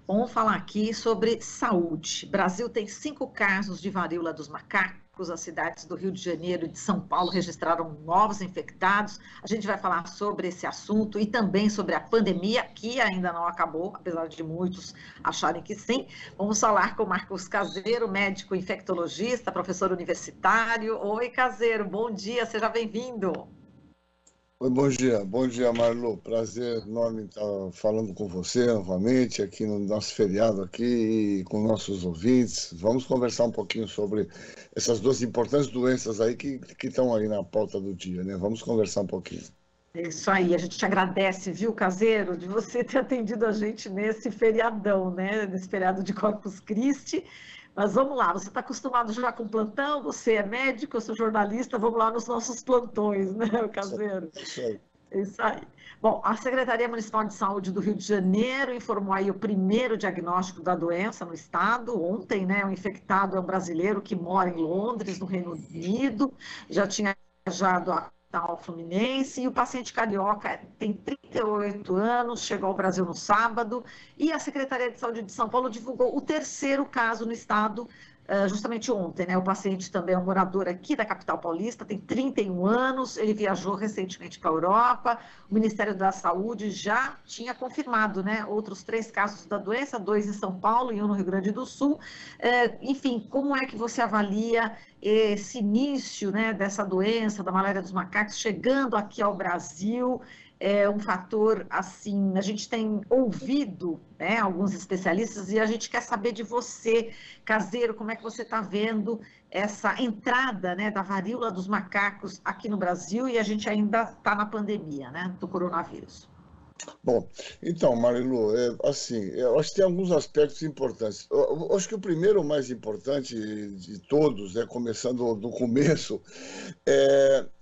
Vamos falar aqui sobre saúde. O Brasil tem 5 casos de varíola dos macacos. As cidades do Rio de Janeiro e de São Paulo registraram novos infectados. A gente vai falar sobre esse assunto e também sobre a pandemia, que ainda não acabou, apesar de muitos acharem que sim. Vamos falar com o Marcos Caseiro, médico infectologista, professor universitário. Oi, Caseiro, bom dia, seja bem-vindo. Oi, bom dia, Marlu. Prazer enorme estar falando com você novamente aqui no nosso feriado aqui e com nossos ouvintes. Vamos conversar um pouquinho sobre essas duas importantes doenças aí que estão aí na pauta do dia, né? Vamos conversar um pouquinho. É isso aí, a gente te agradece, viu, Caseiro, de você ter atendido a gente nesse feriadão, né? Nesse feriado de Corpus Christi. Mas vamos lá, você está acostumado já com plantão, você é médico, eu sou jornalista, vamos lá nos nossos plantões, né, Caseiro? Isso aí. É isso aí. Bom, a Secretaria Municipal de Saúde do Rio de Janeiro informou aí o primeiro diagnóstico da doença no estado. Ontem, né, o infectado é um brasileiro que mora em Londres, no Reino Unido, já tinha viajado a capital fluminense, e o paciente carioca tem 38 anos, chegou ao Brasil no sábado, e a Secretaria de Saúde de São Paulo divulgou o terceiro caso no estado, justamente ontem, né? O paciente também é um morador aqui da capital paulista, tem 31 anos, ele viajou recentemente para a Europa, o Ministério da Saúde já tinha confirmado, né? Outros 3 casos da doença, 2 em São Paulo e 1 no Rio Grande do Sul. Enfim, como é que você avalia esse início, né, dessa doença, da malária dos macacos, chegando aqui ao Brasil? É um fator, assim, a gente tem ouvido, né, alguns especialistas, e a gente quer saber de você, Caseiro, como é que você está vendo essa entrada, né, da varíola dos macacos aqui no Brasil, e a gente ainda está na pandemia, né, do coronavírus. Bom, então, Marilu, assim, eu acho que tem alguns aspectos importantes. Eu acho que o primeiro, o mais importante de todos, né, começando do começo,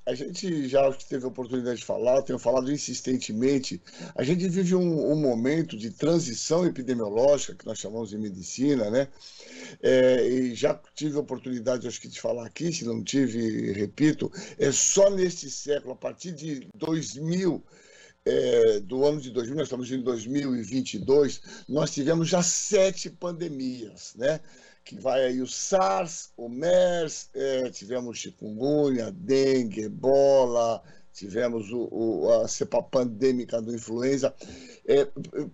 a gente já teve a oportunidade de falar, eu tenho falado insistentemente, a gente vive um momento de transição epidemiológica, que nós chamamos de medicina, né? E já tive a oportunidade, acho que, de falar aqui, se não tive, repito, só neste século, a partir de 2000, do ano de 2000, nós estamos em 2022, nós tivemos já 7 pandemias, né? Que vai aí o SARS, o MERS, tivemos chikungunya, dengue, ebola, tivemos a cepa pandêmica do influenza.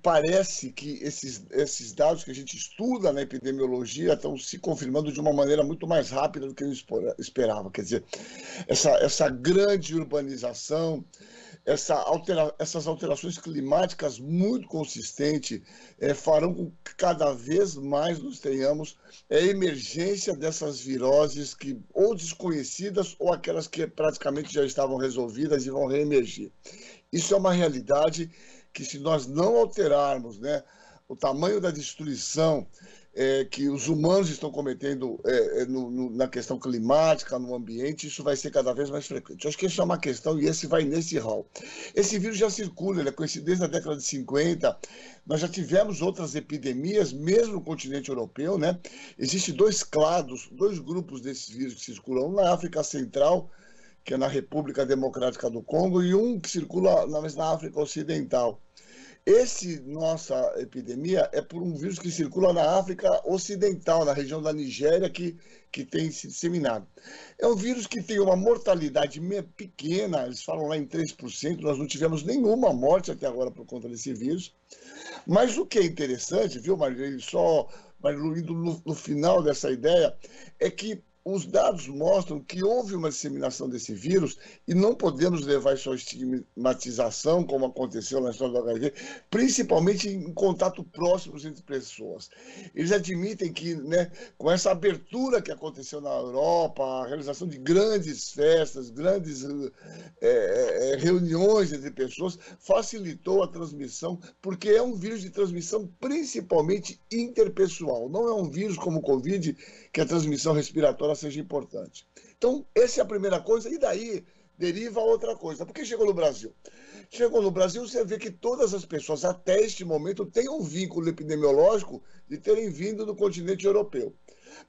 Parece que esses dados que a gente estuda na epidemiologia estão se confirmando de uma maneira muito mais rápida do que eu esperava. Quer dizer, essa grande urbanização, essas alterações climáticas muito consistentes farão com que cada vez mais nós tenhamos emergência dessas viroses que ou desconhecidas ou aquelas que praticamente já estavam resolvidas e vão reemergir. Isso é uma realidade que, se nós não alterarmos, né, o tamanho da destruição que os humanos estão cometendo na questão climática, no ambiente, isso vai ser cada vez mais frequente. Eu acho que isso é uma questão e esse vai nesse rol. Esse vírus já circula, ele é conhecido desde a década de 50, nós já tivemos outras epidemias, mesmo no continente europeu, né? Existem 2 clados, 2 grupos desses vírus que circulam, um na África Central, que é na República Democrática do Congo, e um que circula na África Ocidental. Nossa epidemia é por um vírus que circula na África Ocidental, na região da Nigéria, que tem se disseminado. É um vírus que tem uma mortalidade pequena, eles falam lá em 3%, nós não tivemos nenhuma morte até agora por conta desse vírus. Mas o que é interessante, viu, Marilu, indo no final dessa ideia, é que os dados mostram que houve uma disseminação desse vírus e não podemos levar isso à estigmatização, como aconteceu na história do HIV, principalmente em contato próximo entre pessoas. Eles admitem que, né, com essa abertura que aconteceu na Europa, a realização de grandes festas, grandes reuniões entre pessoas, facilitou a transmissão, porque é um vírus de transmissão principalmente interpessoal. Não é um vírus como o Covid, que a transmissão respiratória seja importante. Então, essa é a primeira coisa. E daí, deriva a outra coisa. Por que chegou no Brasil? Chegou no Brasil, você vê que todas as pessoas, até este momento, têm um vínculo epidemiológico de terem vindo do continente europeu.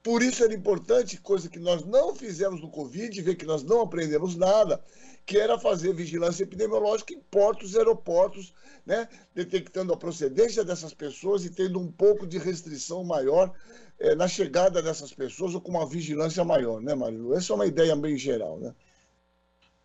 Por isso era importante, coisa que nós não fizemos no Covid, ver que nós não aprendemos nada, que era fazer vigilância epidemiológica em portos e aeroportos, né, detectando a procedência dessas pessoas e tendo um pouco de restrição maior na chegada dessas pessoas ou com uma vigilância maior, né, Marilu? Essa é uma ideia bem geral, né?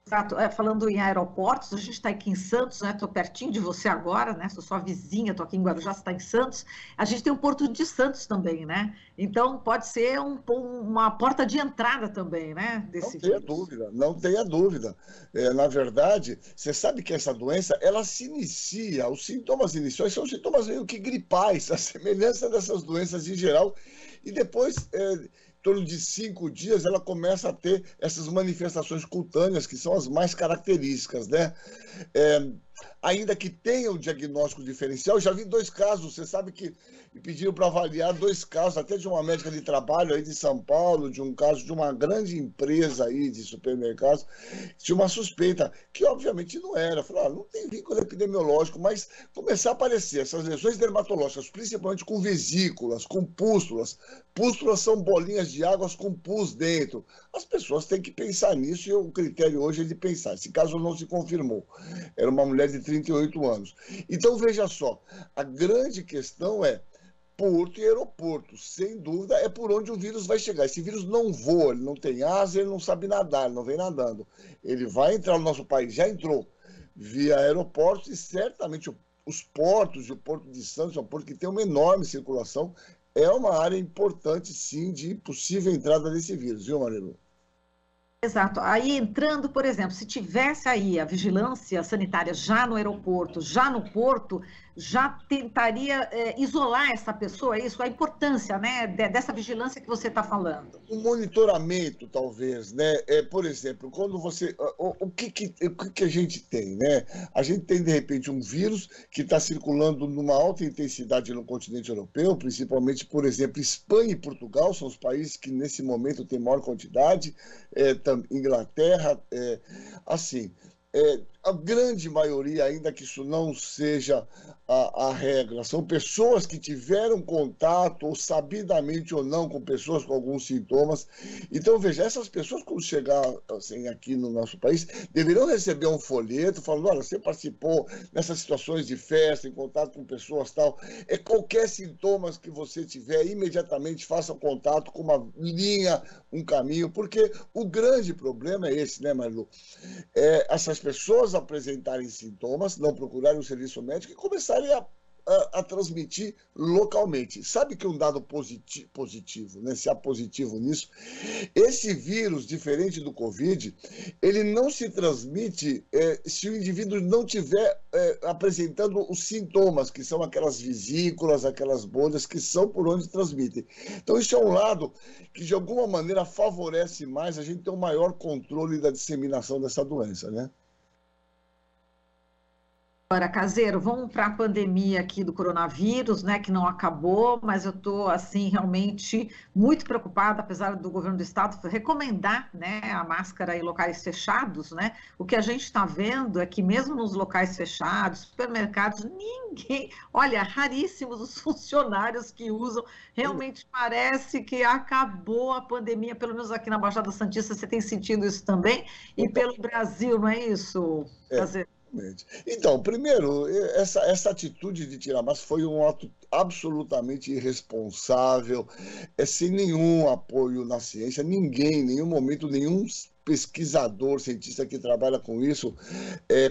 Exato. Falando em aeroportos, a gente está aqui em Santos, né? Estou pertinho de você agora, né? Sou sua vizinha, estou aqui em Guarujá, você está em Santos. A gente tem o Porto de Santos também, né? Então, pode ser uma porta de entrada também, né? Não tenha dúvida, não tenha dúvida. Na verdade, você sabe que essa doença, ela se inicia, os sintomas iniciais são sintomas meio que gripais, a semelhança dessas doenças em geral, e depois, em torno de 5 dias, ela começa a ter essas manifestações cutâneas, que são as mais características, né? Ainda que tenha o diagnóstico diferencial, eu já vi 2 casos, você sabe que me pediram para avaliar 2 casos, até de uma médica de trabalho aí de São Paulo, de um caso de uma grande empresa aí de supermercados, tinha uma suspeita, que obviamente não era. Falei, não tem vínculo epidemiológico, mas começar a aparecer essas lesões dermatológicas, principalmente com vesículas, com pústulas. Pústulas são bolinhas de água com pus dentro. As pessoas têm que pensar nisso e o critério hoje é de pensar. Esse caso não se confirmou. Era uma mulher de 38 anos. Então, veja só, a grande questão é porto e aeroporto. Sem dúvida, é por onde o vírus vai chegar. Esse vírus não voa, ele não tem asa, ele não sabe nadar, ele não vem nadando. Ele vai entrar no nosso país, já entrou, via aeroportos e certamente os portos, e o Porto de Santos é um porto que tem uma enorme circulação, é uma área importante, sim, de possível entrada desse vírus, viu, Marilu? Exato. Aí entrando, por exemplo, se tivesse aí a vigilância sanitária já no aeroporto, já no porto, já tentaria isolar essa pessoa, isso, a importância, né, dessa vigilância que você está falando. Um monitoramento, talvez, né? Por exemplo, quando você... O que a gente tem, né? A gente tem, de repente, um vírus que está circulando numa alta intensidade no continente europeu, principalmente, por exemplo, Espanha e Portugal, são os países que, nesse momento, têm maior quantidade, Inglaterra, assim... a grande maioria, ainda que isso não seja a regra, são pessoas que tiveram contato, ou sabidamente ou não, com pessoas com alguns sintomas. Então, veja, essas pessoas, quando chegar assim, aqui no nosso país, deverão receber um folheto falando, olha, você participou nessas situações de festa, em contato com pessoas tal. Qualquer sintomas que você tiver, imediatamente faça contato com uma linha, um caminho, porque o grande problema é esse, né, Marilu? Essas pessoas apresentarem sintomas, não procurarem o serviço médico e começarem a transmitir localmente. Sabe que um dado positivo, né? Se há positivo nisso, esse vírus, diferente do Covid, ele não se transmite se o indivíduo não estiver apresentando os sintomas, que são aquelas vesículas, aquelas bolhas, que são por onde transmitem. Então, isso é um lado que, de alguma maneira, favorece mais a gente ter um maior controle da disseminação dessa doença, né? Agora, Caseiro, vamos para a pandemia aqui do coronavírus, né, que não acabou, mas eu estou, assim, realmente muito preocupada, apesar do governo do estado recomendar, né, a máscara em locais fechados, né, o que a gente está vendo é que mesmo nos locais fechados, supermercados, ninguém, olha, raríssimos os funcionários que usam, realmente parece que acabou a pandemia, pelo menos aqui na Baixada Santista, você tem sentido isso também, e pelo Brasil, não é isso, Caseiro? Então, primeiro, essa atitude de tirar máscara foi um ato absolutamente irresponsável, sem nenhum apoio na ciência, ninguém, em nenhum momento, nenhum pesquisador, cientista que trabalha com isso,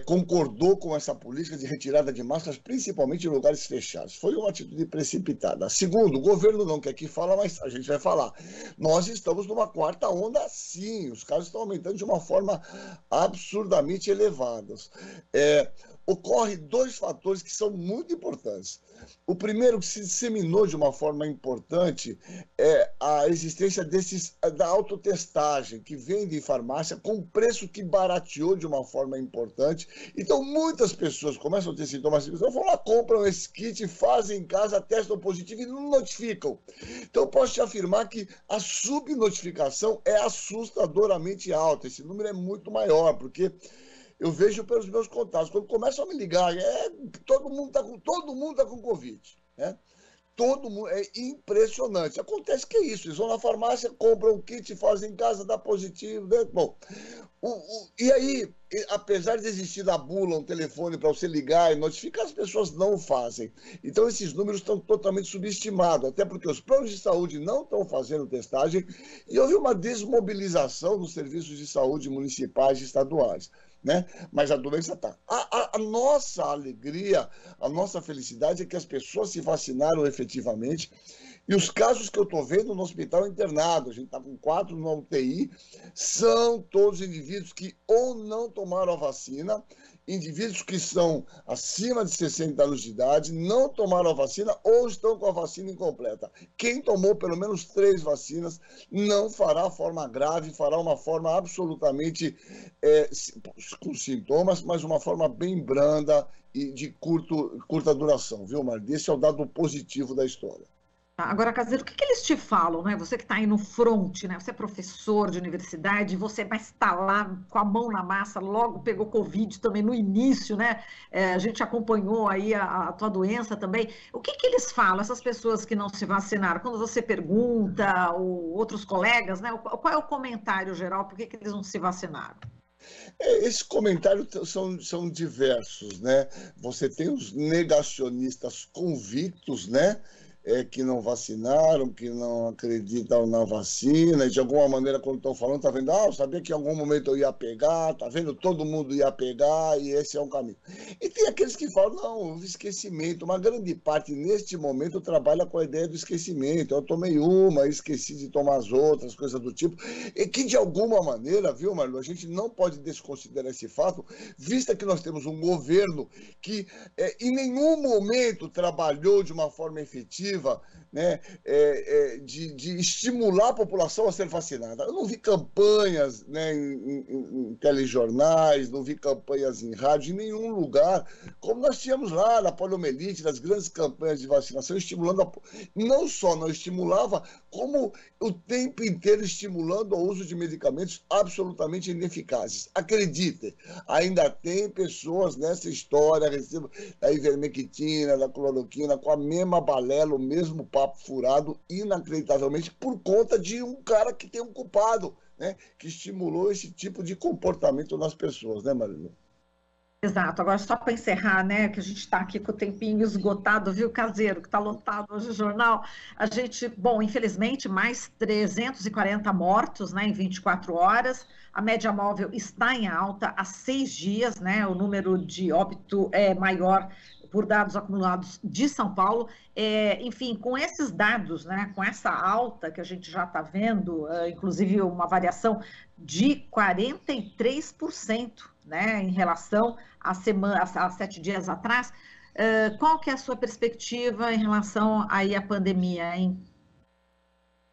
concordou com essa política de retirada de máscaras, principalmente em lugares fechados. Foi uma atitude precipitada. Segundo, o governo não quer que fala, mas a gente vai falar. Nós estamos numa 4ª onda, sim. Os casos estão aumentando de uma forma absurdamente elevada. ocorre dois fatores que são muito importantes. O primeiro, que se disseminou de uma forma importante, é a existência da autotestagem, que vende em farmácia com preço que barateou de uma forma importante. Então, muitas pessoas começam a ter sintomas, vão lá, compram esse kit, fazem em casa, testam positivo e não notificam. Então, eu posso te afirmar que a subnotificação é assustadoramente alta. Esse número é muito maior, porque eu vejo pelos meus contatos, quando começam a me ligar, todo mundo tá com Covid, né? Todo mundo, é impressionante. Acontece que é isso, eles vão na farmácia, compram o kit, fazem em casa, dá positivo, né? Bom, e aí, apesar de existir a bula, um telefone para você ligar e notificar, as pessoas não o fazem. Então, esses números estão totalmente subestimados, até porque os planos de saúde não estão fazendo testagem e houve uma desmobilização dos serviços de saúde municipais e estaduais, né? Mas a doença está. A nossa alegria, a nossa felicidade é que as pessoas se vacinaram efetivamente. E os casos que eu estou vendo no hospital internado, a gente está com 4 na UTI, são todos indivíduos que ou não tomaram a vacina, indivíduos que são acima de 60 anos de idade, não tomaram a vacina ou estão com a vacina incompleta. Quem tomou pelo menos 3 vacinas não fará forma grave, fará uma forma absolutamente com sintomas, mas uma forma bem branda e de curta duração, viu, Marli? Esse é o dado positivo da história. Agora, Caseiro, o que eles te falam, né? Você que está aí no front, né? Você é professor de universidade, você vai estar lá com a mão na massa, logo pegou Covid também no início, né? A gente acompanhou aí a tua doença também. O que eles falam, essas pessoas que não se vacinaram? Quando você pergunta, ou outros colegas, né? Qual é o comentário geral? Por que eles não se vacinaram? Esses comentários são diversos, né? Você tem os negacionistas convictos, né? Que não vacinaram, que não acreditam na vacina, e de alguma maneira, quando estão falando, tá vendo, eu sabia que em algum momento eu ia pegar, tá vendo, todo mundo ia pegar, e esse é um caminho. E tem aqueles que falam, não, o esquecimento, uma grande parte, neste momento, trabalha com a ideia do esquecimento, eu tomei uma, esqueci de tomar as outras, coisas do tipo, e que de alguma maneira, viu, Marlo, a gente não pode desconsiderar esse fato, vista que nós temos um governo que em nenhum momento trabalhou de uma forma efetiva, né, de estimular a população a ser vacinada. Eu não vi campanhas, né, em telejornais, não vi campanhas em rádio, em nenhum lugar, como nós tínhamos lá na poliomielite, nas grandes campanhas de vacinação, estimulando, não só não estimulava, como o tempo inteiro estimulando o uso de medicamentos absolutamente ineficazes. Acreditem, ainda tem pessoas nessa história, da ivermectina, da cloroquina, com a mesma balela, o mesmo papo furado, inacreditavelmente, por conta de um cara que tem um culpado, né, que estimulou esse tipo de comportamento nas pessoas, né, Marilu? Exato. Agora, só para encerrar, né, que a gente está aqui com o tempinho esgotado, viu, Caseiro, que está lotado hoje o jornal, a gente, bom, infelizmente, mais 340 mortos, né, em 24 horas, a média móvel está em alta há 6 dias, né, o número de óbito é maior por dados acumulados de São Paulo, enfim, com esses dados, né, com essa alta que a gente já está vendo, inclusive uma variação de 43%, né, em relação a 7 dias atrás, qual que é a sua perspectiva em relação aí à pandemia, hein?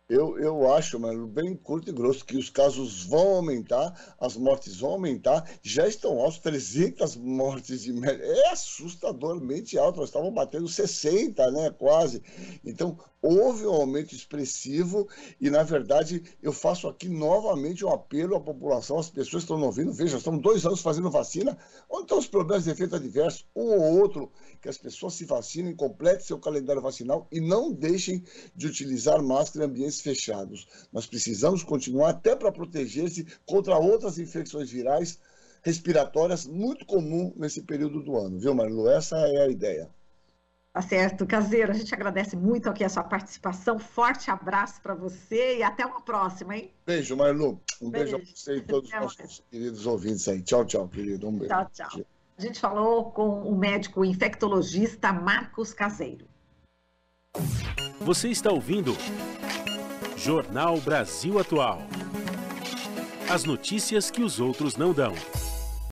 Eu acho, mano, bem curto e grosso, que os casos vão aumentar, as mortes vão aumentar, já estão altos, 300 mortes de média, é assustadoramente alto, nós estávamos batendo 60, né, quase. Então, houve um aumento expressivo e, na verdade, eu faço aqui novamente um apelo à população, as pessoas estão ouvindo, veja, estamos 2 anos fazendo vacina, onde estão os problemas de efeito adverso, um ou outro, que as pessoas se vacinem, completem seu calendário vacinal e não deixem de utilizar máscara em ambientes fechados. Nós precisamos continuar até para proteger-se contra outras infecções virais respiratórias muito comum nesse período do ano, viu, Marilu? Essa é a ideia. Tá certo, Caseiro, a gente agradece muito aqui a sua participação, forte abraço para você e até uma próxima, hein? Beijo, Marilu, um beijo a você e todos os nossos queridos ouvintes aí. Tchau, tchau, querido, um beijo. Tchau, tchau. A gente falou com o médico infectologista Marcos Caseiro. Você está ouvindo Jornal Brasil Atual. As notícias que os outros não dão.